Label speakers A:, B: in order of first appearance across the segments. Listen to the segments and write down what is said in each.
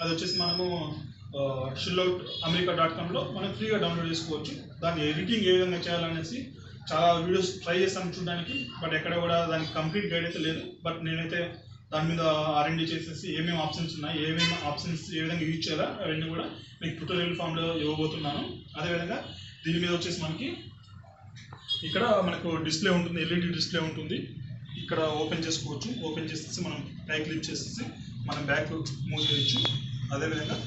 A: అది వచ్చేసి మనము shillout.america.com మనం ఫ్రీగా డౌన్లోడ్ చేసుకోవచ్చు. దాన్ని ఎడిటింగ్ ఏ విధంగా చేయాలనేసి చాలా వీడియోస్ ట్రై చేస్తాను చూడడానికి, బట్ ఎక్కడ కూడా దానికి కంప్లీట్ గైడ్ అయితే లేదు. బట్ నేనైతే దాని మీద R&D చేసేసి ఏమేమి ఆప్షన్స్ ఉన్నాయి, ఏమేమి ఆప్షన్స్ ఏ విధంగా యూజ్ చేయాలా అవన్నీ కూడా మీకు ట్యూటోరియల్ ఫామ్లో ఇవ్వబోతున్నాను. అదేవిధంగా దీని మీద వచ్చేసి మనకి ఇక్కడ మనకు డిస్ప్లే ఉంటుంది, LED డిస్ప్లే ఉంటుంది. ఇక్కడ ఓపెన్ చేసుకోవచ్చు. ఓపెన్ చేసేసి మనం బ్యాక్ క్లిక్ చేసేసి మనం బ్యాక్ మూవ్ చేయొచ్చు. అదేవిధంగా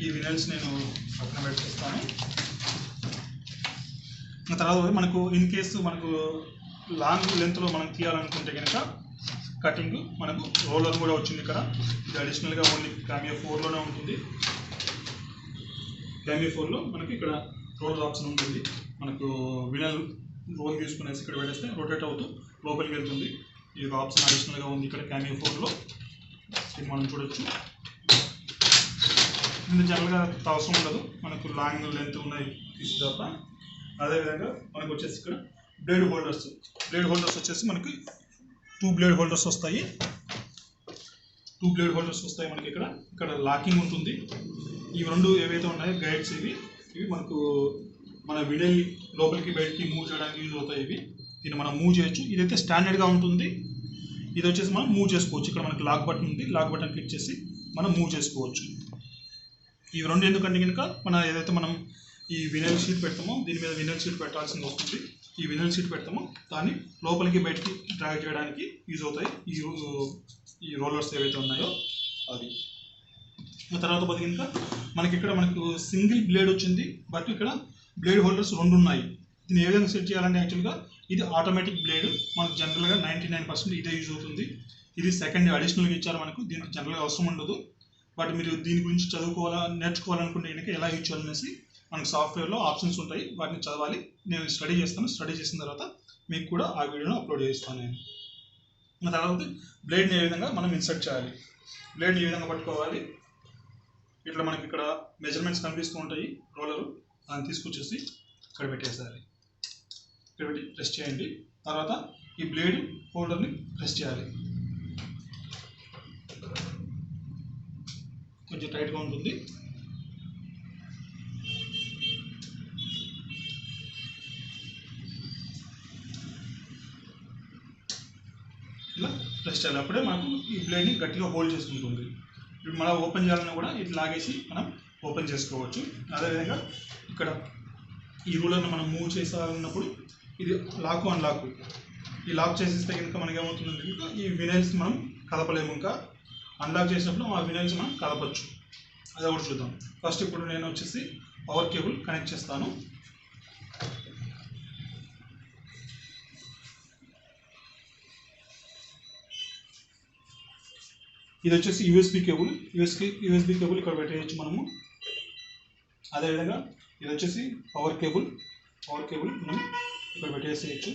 A: ఈ వినల్స్ నేను పక్కన పెట్టేస్తాను. తర్వాత మనకు ఇన్ కేసు మనకు లాంగ్ లెంత్లో మనం తీయాలనుకుంటే కనుక కటింగ్ మనకు రోలర్ కూడా వచ్చింది ఇక్కడ. ఇది అడిషనల్గా ఓన్లీ Cameo 4లోనే ఉంటుంది. Cameo 4లో మనకి ఇక్కడ రోలర్ ఆప్షన్ ఉంటుంది. మనకు వినల్ రోల్ తీసుకునేసి ఇక్కడ పెట్టేస్తే రొటేట్ అవుతూ లోపలికి వెళ్తుంది. ఈ ఆప్షన్ అడిషనల్గా ఉంది ఇక్కడ Cameo 4లో. ఇది మనం చూడొచ్చు. ఇది జనరల్గా అవసరం ఉండదు, మనకు లాంగ్ లెంత్ ఉన్నాయి తీసి తప్ప. అదేవిధంగా మనకు వచ్చేసి ఇక్కడ బ్లేడ్ హోల్డర్స్ వచ్చేసి మనకి 2 బ్లేడ్ హోల్డర్స్ వస్తాయి. 2 బ్లేడ్ హోల్డర్స్ వస్తాయి మనకి ఇక్కడ లాకింగ్ ఉంటుంది. ఈ రెండు ఏవైతే ఉన్నాయో గైడ్స్ ఇవి మనకు మన వినల్ లోపలికి బయటికి మూవ్ చేయడానికి యూజ్ అవుతాయి. దీన్ని మనం మూవ్ చేయొచ్చు. ఇదైతే స్టాండర్డ్గా ఉంటుంది. ఇది వచ్చేసి మనం మూవ్ చేసుకోవచ్చు. ఇక్కడ మనకి లాక్ బటన్ ఉంది, లాక్ బటన్ క్లిక్ చేసి మనం మూవ్ చేసుకోవచ్చు. ఇవి రెండు ఎందుకంటే కనుక మన ఏదైతే మనం ఈ వినల్ షీట్ పెడతామో దీని మీద వినల్ షీట్ పెట్టాల్సింది వస్తుంది. ఈ వినల్ షీట్ పెడతామో దాన్ని లోపలికి బయటికి డ్రాగ్ చేయడానికి యూజ్ అవుతాయి ఈ రోలర్స్ ఏవైతే ఉన్నాయో అది. తర్వాత పోతే కనుక మనకు సింగిల్ బ్లేడ్ వచ్చింది, బట్ ఇక్కడ బ్లేడ్ హోల్డర్స్ 2 ఉన్నాయి. దీన్ని ఏ విధంగా సెట్ చేయాలంటే యాక్చువల్గా ఇది ఆటోమేటిక్ బ్లేడ్. మనకు జనరల్గా 99% ఇదే యూజ్ అవుతుంది. ఇది సెకండ్ అడిషనల్గా ఇచ్చారు మనకు. దీనికి జనరల్గా అవసరం ఉండదు, బట్ మీరు దీని గురించి నేర్చుకోవాలనుకుంటే కనుక ఎలా యూజ్ చేయాలనేసి మనకు సాఫ్ట్వేర్లో ఆప్షన్స్ ఉంటాయి, వాటిని చదవాలి. నేను స్టడీ చేస్తాను. స్టడీ చేసిన తర్వాత మీకు కూడా ఆ వీడియోను అప్లోడ్ చేస్తాను నేను. తర్వాత బ్లేడ్ని ఏ విధంగా మనం ఇన్సర్ట్ చేయాలి, బ్లేడ్ని ఏ విధంగా పట్టుకోవాలి. ఇట్లా మనకి ఇక్కడ మెజర్మెంట్స్ కనిపిస్తూ ఉంటాయి. రోలరు దాన్ని తీసుకొచ్చేసి ఇక్కడ పెట్టేసేయాలి. ఇక్కడ పెట్టి ప్రెస్ చేయండి. తర్వాత ఈ బ్లేడ్ హోల్డర్ని ప్రెస్ చేయాలి. కొంచెం టైట్గా ఉంటుంది. ఇలా ప్రెస్ చేయాలి. అప్పుడే మనకు ఈ బ్లేడ్ని గట్టిగా హోల్డ్ చేసుకుంటుంది. ఇప్పుడు మనం ఓపెన్ చేయాలన్నా కూడా ఇట్లా లాగేసి మనం ఓపెన్ చేసుకోవచ్చు. అదేవిధంగా ఇక్కడ ఈ రూలర్ని మనం మూవ్ చేసాలన్నప్పుడు ఇది లాక్ అన్లాక్, ఈ లాక్ చేసేస్తే కనుక మనకి ఏమవుతుందంటే కనుక ఈ వినల్స్ మనం కదపలేము. ఇంకా అన్లాక్ చేసినప్పుడు ఆ వినల్స్ మనం కదపచ్చు. అది కూడా చూద్దాం. ఫస్ట్ ఇప్పుడు నేను వచ్చేసి పవర్ కేబుల్ కనెక్ట్ చేస్తాను. ఇది వచ్చేసి యూఎస్బి కేబుల్ ఇక్కడ పెట్టేయచ్చు మనము. అదేవిధంగా ఇది వచ్చేసి పవర్ కేబుల్ మనం ఇక్కడ పెట్టేసేయచ్చు.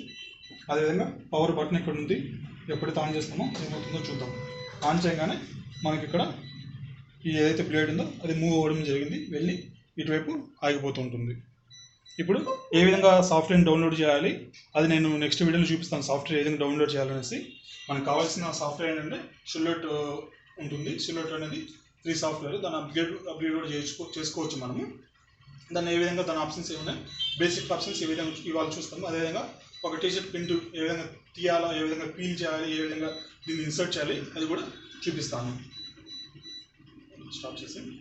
A: అదేవిధంగా పవర్ బటన్ ఇక్కడ ఉంది. ఎప్పుడైతే ఆన్ చేస్తామో ఏమవుతుందో చూద్దాం. ఆన్ చేయగానే మనకి ఇక్కడ ఈ ఏదైతే బ్లేడ్ ఉందో అది మూవ్ అవ్వడం జరిగింది, వెళ్ళి ఇటువైపు ఆగిపోతుంటుంది. ఇప్పుడు ఏ విధంగా సాఫ్ట్వేర్ని డౌన్లోడ్ చేయాలి అది నేను నెక్స్ట్ వీడియోలో చూపిస్తాను. సాఫ్ట్వేర్ ఏ విధంగా డౌన్లోడ్ చేయాలనేసి. మనకు కావాల్సిన సాఫ్ట్వేర్ ఏంటంటే షిల్లోట్ ఉంటుంది. షిల్లోట్ అనేది ఫ్రీ సాఫ్ట్వేర్. దాన్ని అప్గ్రేడ్ కూడా చేసుకోవచ్చు మనము. దాన్ని ఏ విధంగా దాని ఆప్షన్స్ ఏమున్నాయి, బేసిక్ ఆప్షన్స్ ఏ విధంగా ఇవాళ చూస్తాము. అదేవిధంగా ఒక టీషర్ట్ ప్రింట్ ఏ విధంగా తీయాలా, ఏ విధంగా పీల్ చేయాలి, ఏ విధంగా దీన్ని ఇన్సర్ట్ చేయాలి అది కూడా చూపిస్తాను. స్టాప్ చేసి